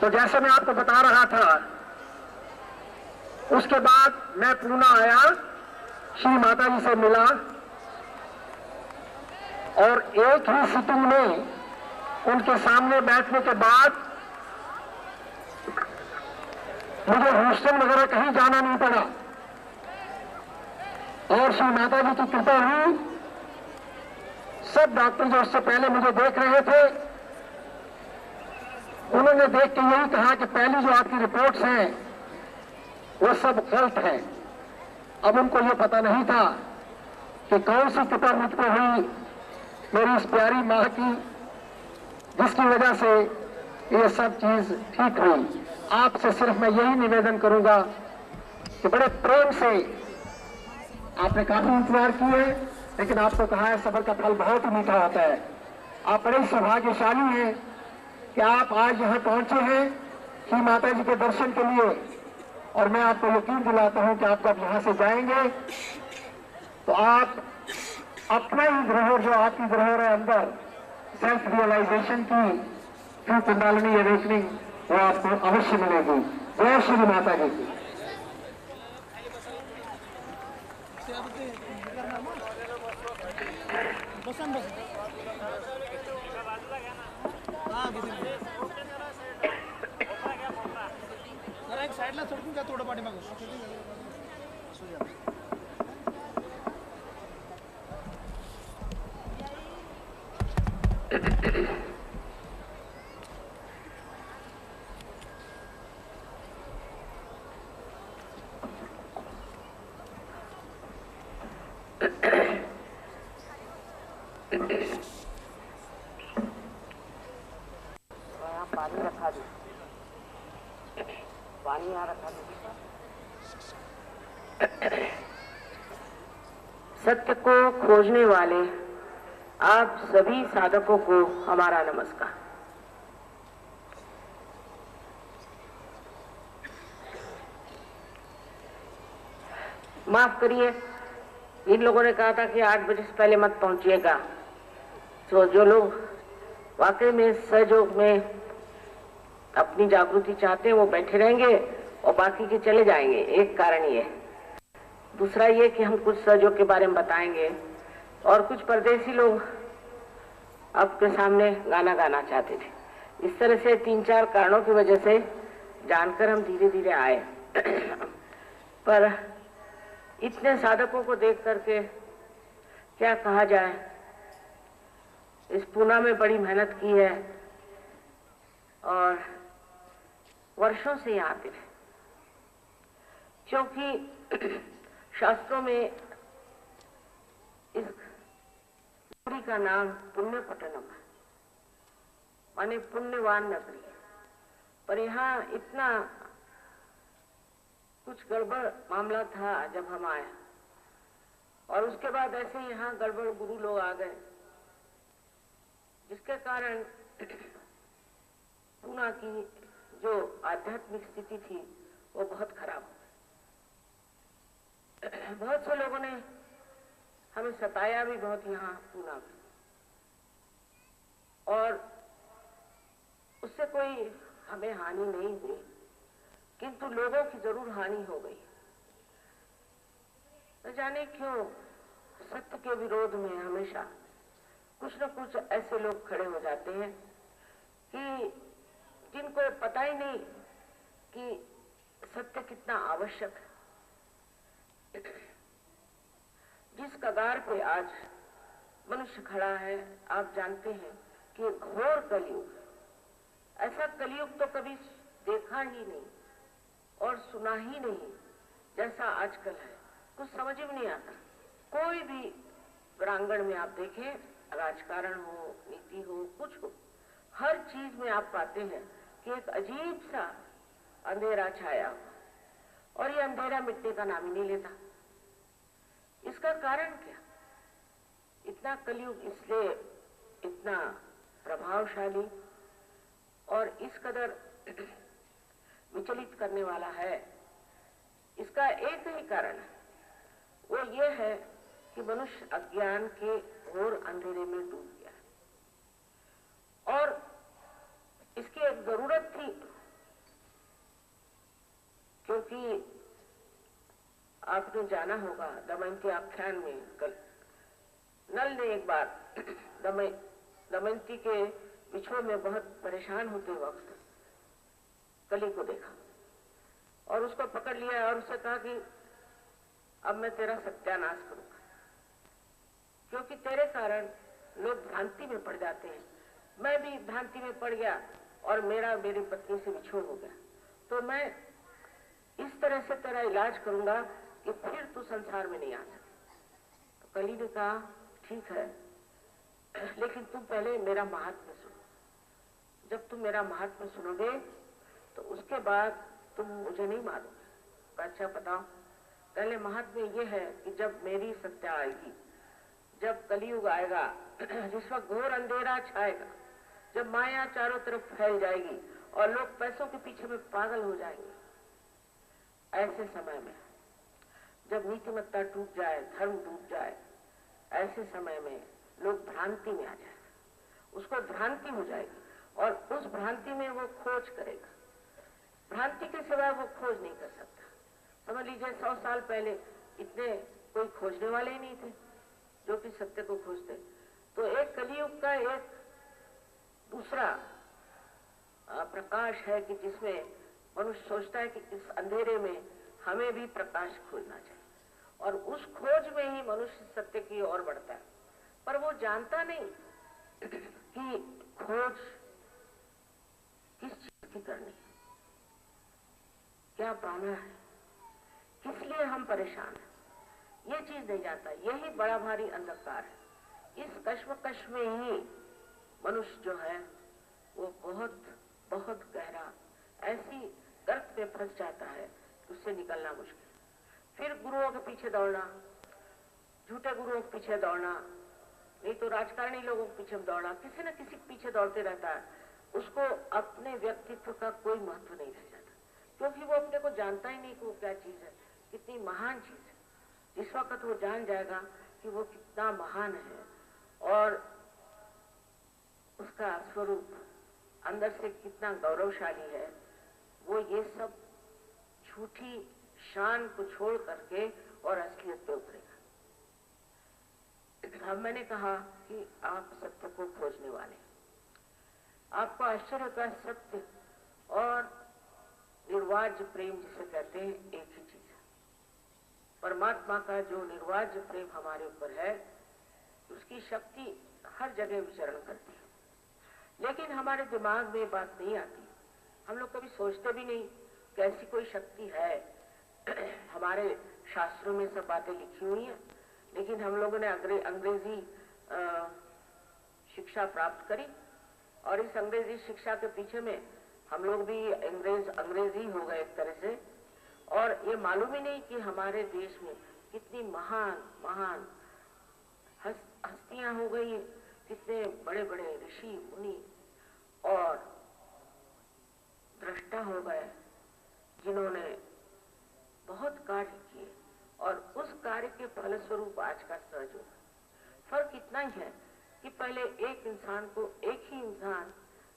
तो जैसे मैं आपको बता रहा था, उसके बाद मैं पूना आया, श्री माता जी से मिला और एक ही सिटिंग में उनके सामने बैठने के बाद मुझे ह्यूस्टन वगैरह कहीं जाना नहीं पड़ा और श्री माता जी की कृपा हुई। सब डॉक्टर जो उससे पहले मुझे देख रहे थे, उन्होंने देख के यही कहा कि पहली जो आपकी रिपोर्ट्स हैं वो सब गलत है। अब उनको ये पता नहीं था कि कौन सी कृपा मुझ पर हुई मेरी इस प्यारी मां की, जिसकी वजह से ये सब चीज ठीक हुई। आपसे सिर्फ मैं यही निवेदन करूंगा कि बड़े प्रेम से, आपने काफी इंतजार किए, लेकिन आपको कहा है सब्र का फल बहुत ही मीठा होता है। आप बड़े सौभाग्यशाली हैं कि आप आज यहाँ पहुंचे हैं श्री माता जी के दर्शन के लिए। और मैं आपको यकीन दिलाता हूं कि आप जब यहाँ से जाएंगे तो आप अपना ही धरोहर, जो आपकी धरोहर है अंदर, सेल्फ रियलाइजेशन की, थ्रू कुंडलिनी अवेकनिंग, वो आपको अवश्य मिलेगी। जय श्री माता जी की। एक साइडला सोडून घ्या थोडं पाठीमागं. पानी रखा दी, पानी यहाँ रखा दी। सत्य को खोजने वाले आप सभी साधकों को हमारा नमस्कार। माफ करिए, इन लोगों ने कहा था कि 8 बजे से पहले मत पहुंचिएगा, तो जो लोग वाकई में सहयोग में अपनी जागृति चाहते हैं वो बैठे रहेंगे और बाकी के चले जाएंगे। एक कारण ये, दूसरा ये कि हम कुछ सहयोग के बारे में बताएंगे और कुछ परदेसी लोग आपके सामने गाना गाना चाहते थे। इस तरह से 3-4 कारणों की वजह से जानकर हम धीरे धीरे आए। पर इतने साधकों को देख करके क्या कहा जाए। इस पूना में बड़ी मेहनत की है और वर्षों से यहाँ आते थे, क्योंकि शास्त्रों में इस नगरी का नाम पुण्य पट्टनम है, माने पुण्यवान नगरी। पर यहाँ इतना कुछ गड़बड़ मामला था जब हम आए, और उसके बाद ऐसे ही यहाँ गड़बड़ गुरु लोग आ गए, जिसके कारण पूना की जो आध्यात्मिक स्थिति थी वो बहुत खराब हो गई। बहुत से लोगों ने हमें सताया भी बहुत यहाँ पूना में, और उससे कोई हमें हानि नहीं हुई, किंतु लोगों की जरूर हानि हो गई। न जाने क्यों सत्य के विरोध में हमेशा कुछ न कुछ ऐसे लोग खड़े हो जाते हैं कि जिनको पता ही नहीं कि सत्य कितना आवश्यक है। जिस कगार पे आज मनुष्य खड़ा है, आप जानते हैं कि घोर कलयुग, ऐसा कलयुग तो कभी देखा ही नहीं और सुना ही नहीं जैसा आजकल है। कुछ समझ में नहीं आता। कोई भी प्रांगण में आप देखें, राजकारण हो, नीति हो, कुछ हो, हर चीज में आप पाते हैं कि एक अजीब सा अंधेरा छाया हुआ, और ये अंधेरा मिटने का नाम ही नहीं लेता। इसका कारण क्या? इतना कलयुग इसलिए इतना प्रभावशाली और इस कदर विचलित करने वाला है, इसका एक ही कारण है, वो ये है कि मनुष्य अज्ञान के घोर अंधेरे में डूब गया और इसकी एक जरूरत थी, क्योंकि आपने जाना होगा दमयंती आख्यान में कल नल ने एक बार दमयंती के बिछोह में बहुत परेशान होते वक्त कली को देखा और उसको पकड़ लिया और उससे कहा कि अब मैं तेरा सत्यानाश करूंगा, क्योंकि तेरे कारण लोग भ्रांति में पड़ जाते हैं। मैं भी भ्रांति में पड़ गया और मेरी पत्नी से बिछोह हो गया, तो मैं इस तरह से तेरा इलाज करूंगा कि फिर तू संसार में नहीं आ सके। तो कली ने कहा ठीक है, लेकिन तुम पहले मेरा महात्म्य सुनो। जब तुम मेरा महात्म्य सुनोगे तो उसके बाद तुम मुझे नहीं मारोगे। अच्छा बताओ। पहले महात्म्य ये है कि जब मेरी सत्या आएगी, जब कलयुग आएगा, जिस वक्त घोर अंधेरा छाएगा, जब माया चारों तरफ फैल जाएगी और लोग पैसों के पीछे में पागल हो जाएंगे, ऐसे समय में जब नीतिमत्ता टूट जाए, धर्म डूब जाए, ऐसे समय में लोग भ्रांति में आ जाएगा, उसको भ्रांति हो जाएगी और उस भ्रांति में वो खोज करेगा। भ्रांति के सिवा वो खोज नहीं कर सकता। समझ लीजिए 100 साल पहले इतने कोई खोजने वाले ही नहीं थे जो कि सत्य को खोजते। तो एक कलियुग का एक दूसरा प्रकाश है कि जिसमें मनुष्य सोचता है कि इस अंधेरे में हमें भी प्रकाश खोजना चाहिए और उस खोज में ही मनुष्य सत्य की ओर बढ़ता है। पर वो जानता नहीं कि खोज किस चीज की करनी है, क्या पाना है, किस लिए हम परेशान हैं, ये चीज नहीं जानता। यही बड़ा भारी अंधकार है। इस कश्मकश में ही मनुष्य जो है वो बहुत बहुत गहरा ऐसी गर्त में फंस जाता है कि उससे निकलना मुश्किल। फिर गुरुओं के पीछे दौड़ना, झूठे गुरुओं के पीछे दौड़ना, नहीं तो राजकारणी लोगों के पीछे दौड़ना, किसी न किसी के पीछे दौड़ते रहता है। उसको अपने व्यक्तित्व का कोई महत्व नहीं रह जाता, क्योंकि वो अपने को जानता ही नहीं कि वो क्या चीज है, कितनी महान चीज है। जिस वक्त वो जान जाएगा कि वो कितना महान है और उसका स्वरूप अंदर से कितना गौरवशाली है, वो ये सब झूठी शान को छोड़ करके और असलियत पे उतरेगा। अब मैंने कहा कि आप सत्य को खोजने वाले, आपको आश्चर्य का सत्य और निर्वाज्य प्रेम जिसे कहते हैं एक ही चीज है। परमात्मा का जो निर्वाज्य प्रेम हमारे ऊपर है, उसकी शक्ति हर जगह विचरण करती है, लेकिन हमारे दिमाग में बात नहीं आती। हम लोग कभी सोचते भी नहीं कि ऐसी कोई शक्ति है। हमारे शास्त्रों में सब बातें लिखी हुई हैं, लेकिन हम लोगों ने अंग्रेजी शिक्षा प्राप्त करी और इस अंग्रेजी शिक्षा के पीछे में हम लोग भी अंग्रेजी हो गए एक तरह से, और ये मालूम ही नहीं कि हमारे देश में कितनी महान महान हस्तियां हो गई, कितने बड़े बड़े ऋषि मुनि और दृष्टा हो गए जिन्होंने बहुत कार्य किए और उस कार्य के फलस्वरूप आज का सहयोग। फर्क इतना ही है कि पहले एक इंसान को एक ही इंसान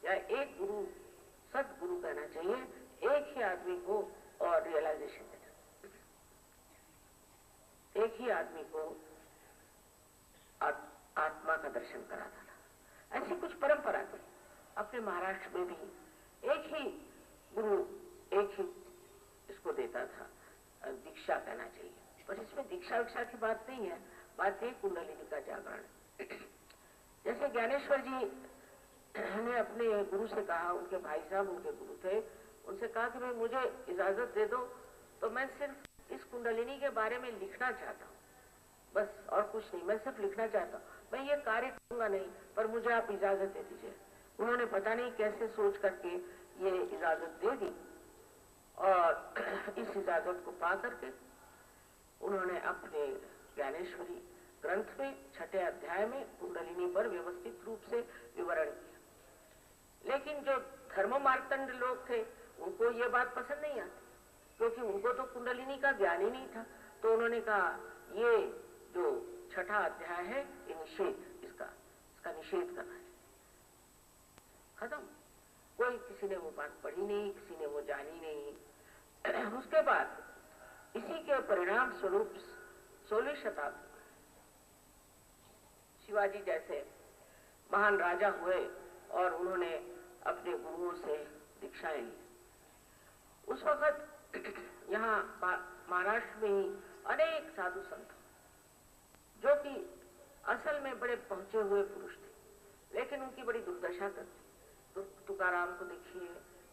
या एक गुरु, सदगुरु कहना चाहिए, एक ही आदमी को और रियलाइजेशन देना, एक ही आदमी को आत्मा का दर्शन कराता था। ऐसी कुछ परंपरा थी। अपने महाराष्ट्र में भी एक ही गुरु एक ही इसको देता था, दीक्षा कहना चाहिए। पर इसमें दीक्षा विक्षा की बात नहीं है, बात है कुंडलिनी का जागरण। जैसे ज्ञानेश्वर जी ने अपने गुरु से कहा, उनके भाई साहब उनके गुरु थे, उनसे कहा कि भाई मुझे इजाजत दे दो, तो मैं सिर्फ इस कुंडलिनी के बारे में लिखना चाहता हूँ, बस और कुछ नहीं, मैं सिर्फ लिखना चाहता हूँ, मैं ये कार्य करूंगा नहीं, पर मुझे आप इजाजत दे दीजिए। उन्होंने पता नहीं कैसे सोच करके ये इजाजत दे दी और इस इजाजत को पा करके उन्होंने अपने ज्ञानेश्वरी ग्रंथ में 6ठे अध्याय में कुंडलिनी पर व्यवस्थित रूप से विवरण किया। लेकिन जो धर्म मार्तंड लोग थे उनको ये बात पसंद नहीं आती, क्योंकि उनको तो कुंडलिनी का ज्ञान ही नहीं था। तो उन्होंने कहा ये जो छठा अध्याय है ये निषेध, इसका निषेध करना है। खत्म। कोई किसी ने वो बात पढ़ी नहीं, किसी ने वो जानी नहीं। उसके बाद इसी के परिणाम स्वरूप 16वीं शताब्दी शिवाजी जैसे महान राजा हुए और उन्होंने अपने गुरुओं से दीक्षाएं ली। उस वक्त यहाँ महाराष्ट्र में ही अनेक साधु संत जो कि असल में बड़े पहुंचे हुए पुरुष थे, लेकिन उनकी बड़ी दुर्दशा करती। तुकाराम को देखिए,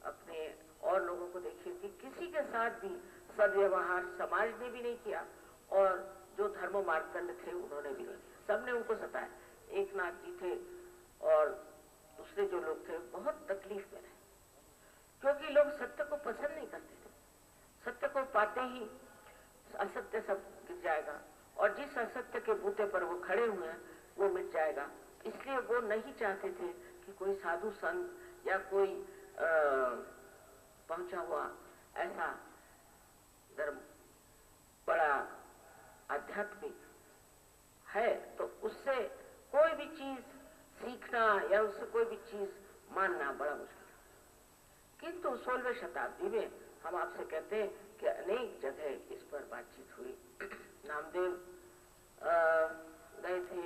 अपने और लोगों को देखिए कि किसी के साथ भी सद्व्यवहार समाज ने भी नहीं किया और जो धर्म मार्तंड थे उन्होंने भी नहीं किया, सबने उनको सताया। एक नाथ जी थे और दूसरे जो लोग थे बहुत तकलीफ में रहे, क्योंकि लोग सत्य को पसंद नहीं करते थे। सत्य को पाते ही असत्य सब गिर जाएगा और जिस असत्य के बूते पर वो खड़े हुए हैं वो मिट जाएगा। इसलिए वो नहीं चाहते थे कि कोई साधु संत या कोई पहुंचा हुआ ऐसा धर्म बड़ा आध्यात्मिक है तो उससे कोई भी चीज सीखना या उससे कोई भी चीज मानना बड़ा मुश्किल है। किंतु 16वीं शताब्दी में हम आपसे कहते हैं कि अनेक जगह इस पर बातचीत हुई। नामदेव गए थे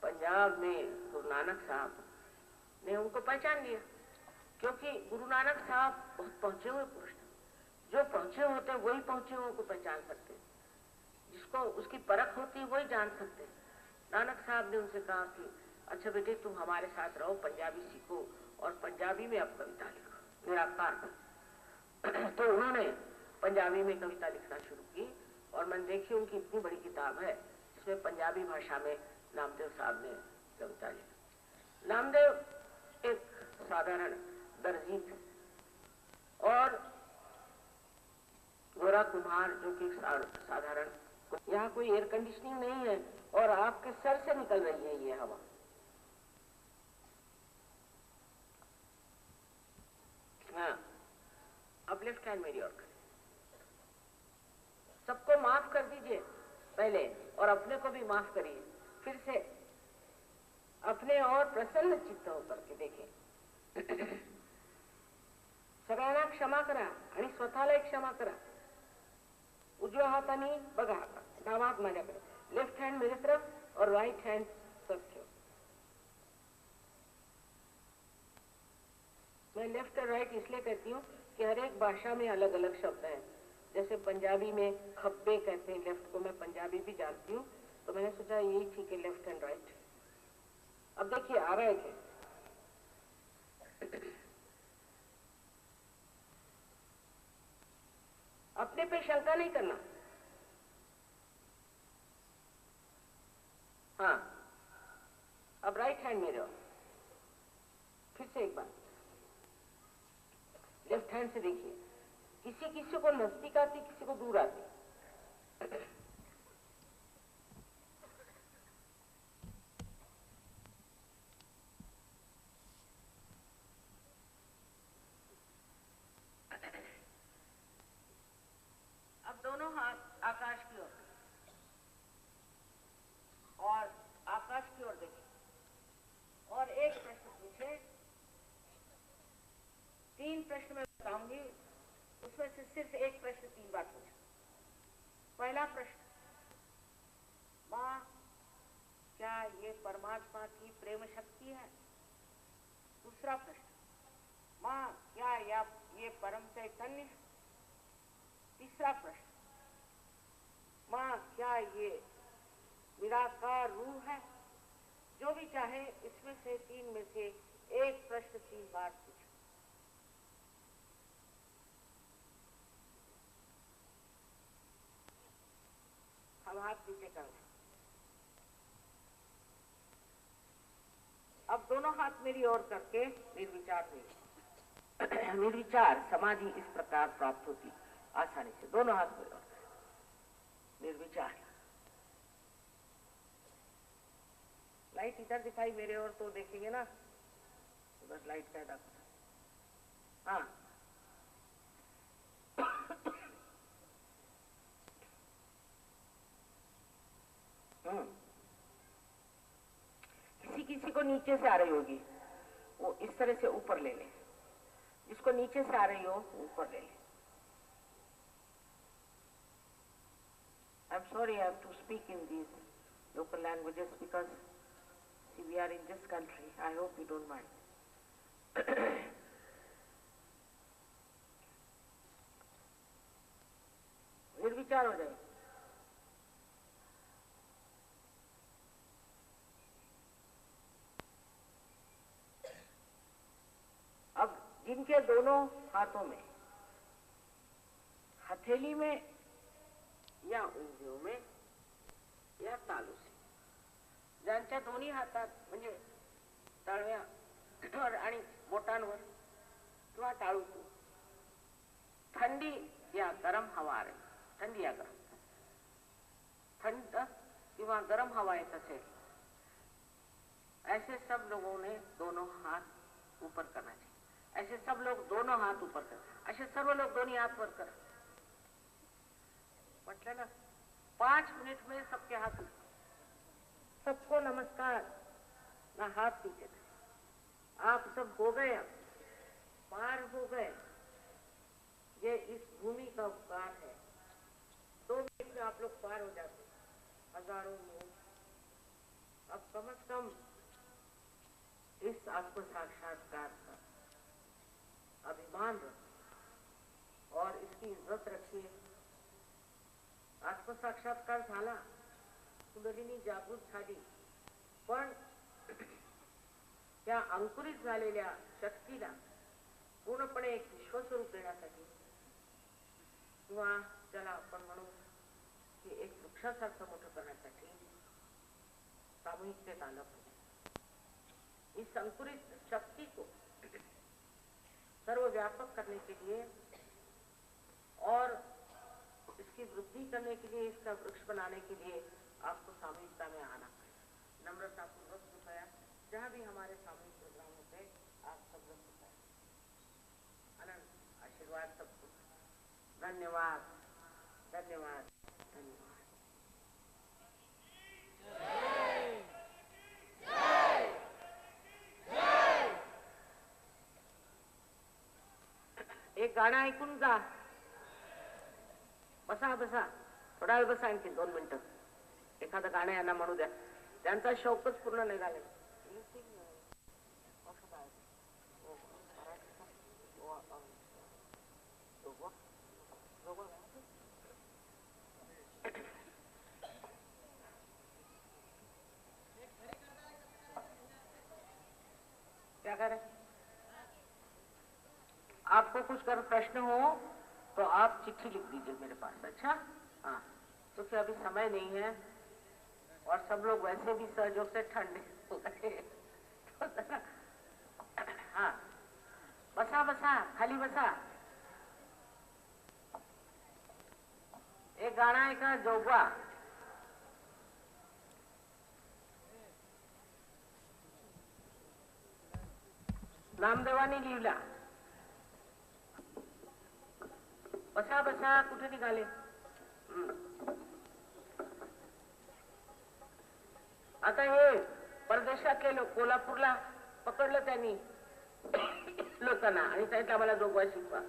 पंजाब में गुरु नानक साहब ने उनको पहचान लिया, क्योंकि गुरु नानक साहब बहुत पहुंचे हुए पुरुष थे। जो पहुंचे होते वही पहुंचे हुए को पहचान सकते, जिसको उसकी परख होती वही जान सकते। नानक साहब ने उनसे कहा कि अच्छा बेटे तुम हमारे साथ रहो, पंजाबी सीखो और पंजाबी में अब कविता लिखो, निराकार बनो। तो उन्होंने पंजाबी में कविता लिखना शुरू की और मैंने देखी उनकी इतनी बड़ी किताब है जिसमें पंजाबी भाषा में नामदेव साहब ने कविता लिखी। नामदेव एक साधारण दर्जी थे और गोरा कुम्हार जो कि साधारण, यहाँ कोई एयर कंडीशनिंग नहीं है और आपके सर से निकल रही है ये हवा। हाँ, अब लेफ्ट हैंड मेरी ओर करें। सबको माफ कर दीजिए पहले और अपने को भी माफ करिए। फिर से अपने और प्रसन्न चित्त होकर के देखें। सगळ्यांना क्षमा करा आणि स्वतःला क्षमा करा। उजव्या हाताने बघा, डावा हात माझ्याकडे, लेफ्ट हैंड मेरे तरफ और राइट हैंड सबके। मैं लेफ्ट और राइट इसलिए कहती हूँ कि हर एक भाषा में अलग अलग शब्द हैं। जैसे पंजाबी में खब्बे कहते हैं लेफ्ट को, मैं पंजाबी भी जानती हूँ तो मैंने सोचा यही ठीक है, लेफ्ट एंड राइट। अब देखिए आ रहे थे अपने पे शंका नहीं करना। हाँ, अब राइट हैंड मेरे और फिर से एक बार लेफ्ट हैंड से देखिए। किसी किसी को नजदीक आती, किसी को दूर आती। अब दोनों हाथ आकाश की ओर और आकाश की ओर देखें और एक प्रश्न पूछे। 3 प्रश्न मैं बताऊंगी, उसमें से सिर्फ एक प्रश्न 3 बार पूछा। पहला प्रश्न, माँ क्या ये परमात्मा की प्रेम शक्ति है? दूसरा प्रश्न, माँ क्या ये परम चैतन्य है? तीसरा प्रश्न, माँ क्या ये निराकार रूह है? जो भी चाहे इसमें से 3 में से एक प्रश्न 3 बार पूछो। अब हाथ नीचे कर। अब दोनों हाथ मेरी ओर करके निर्विचार में निर्विचार समाधि इस प्रकार प्राप्त होती आसानी से। दोनों हाथ मेरी ओर निर्विचार। लाइट इधर दिखाई मेरे ओर तो देखेंगे ना, बस लाइट पैदा करना। हाँ, जिसको नीचे से आ रही होगी वो इस तरह से ऊपर ले ले, जिसको नीचे से आ रही हो ऊपर ले ले। I'm sorry I have to speak in these local languages because see, we are in this country. I hope you don't mind. निर्विचार हो जाए। अब जिनके दोनों हाथों में, हथेली में या उंगलियों में या तालू से, ज्यांच्या दोन्ही हातात म्हणजे तळव्यावर आणि बोटांवर किंवा टाळूतून ठंडी या गरम हवा आ रही, ठंडी या गरम, ठंड किंवा गरम हवा येत असेल, ऐसे सब लोगों ने दोनों हाथ ऊपर करना चाहिए। ऐसे सब लोग दोनों हाथ ऊपर कर, ऐसे सर्व लोग दोनों हाथ ऊपर कर। मतलब ना 5 मिनट में सबके हाथ ऊपर, सबको नमस्कार, ना हाथ नीचे। आप सब हो गए, अब पार हो गए। ये इस भूमि का उपकार है। 2 मिनट में आप लोग पार हो जाते, हजारों लोग। अब कम से कम इस आत्म साक्षात्कार का अभिमान रखिए और इसकी इज्जत रखिए। आत्म साक्षात्कार झाला, कुंडलिनी जागृत झाली, पण त्या अंकुरित झालेल्या शक्तीला पूर्णपणे एक विश्वस्वरूप देण्यासाठी किंवा ज्याला आपण म्हणू की एक वृक्षासारखं मोठं करण्यासाठी सामूहिकतेत आलं पाहिजे। इस अंकुरित शक्ति को सर्वव्यापक करने के लिए और इसकी वृद्धि करने के लिए, इसका वृक्ष बनाने के लिए आपको सामूहिकता में आना पड़ेगा। नम्रता पूर्वक कृपया जहाँ भी हमारे सामूहिक प्रोग्राम होते हैं आप सब लोग कृपया अनंत आशीर्वाद सबको। धन्यवाद, धन्यवाद, धन्यवाद। एक गाणं ऐकून जा। बसा बसा, थोडा वेळ बसा, आणखी 2 मिनिटं एखादं गाणं यांना म्हणू द्या, त्यांचा शौकच पूर्ण नाही झाला। क्या करें? आपको कुछ कर प्रश्न हो तो आप चिट्ठी लिख दीजिए मेरे पास। अच्छा, हाँ, क्योंकि अभी समय नहीं है और सब लोग वैसे भी सहयोग से ठंडे हो गए। हाँ, बसा बसा, खाली बसा। एक गाणं आहे का, जोगवा? नामदेवानी लिहिला। बसा बसा, कुठे निघाले? आता हे परदेशातले लोक कोल्हापूरला पकडलं त्यांनी लोकांना आणि सांगितलं आम्हाला जोगवा शिकवा।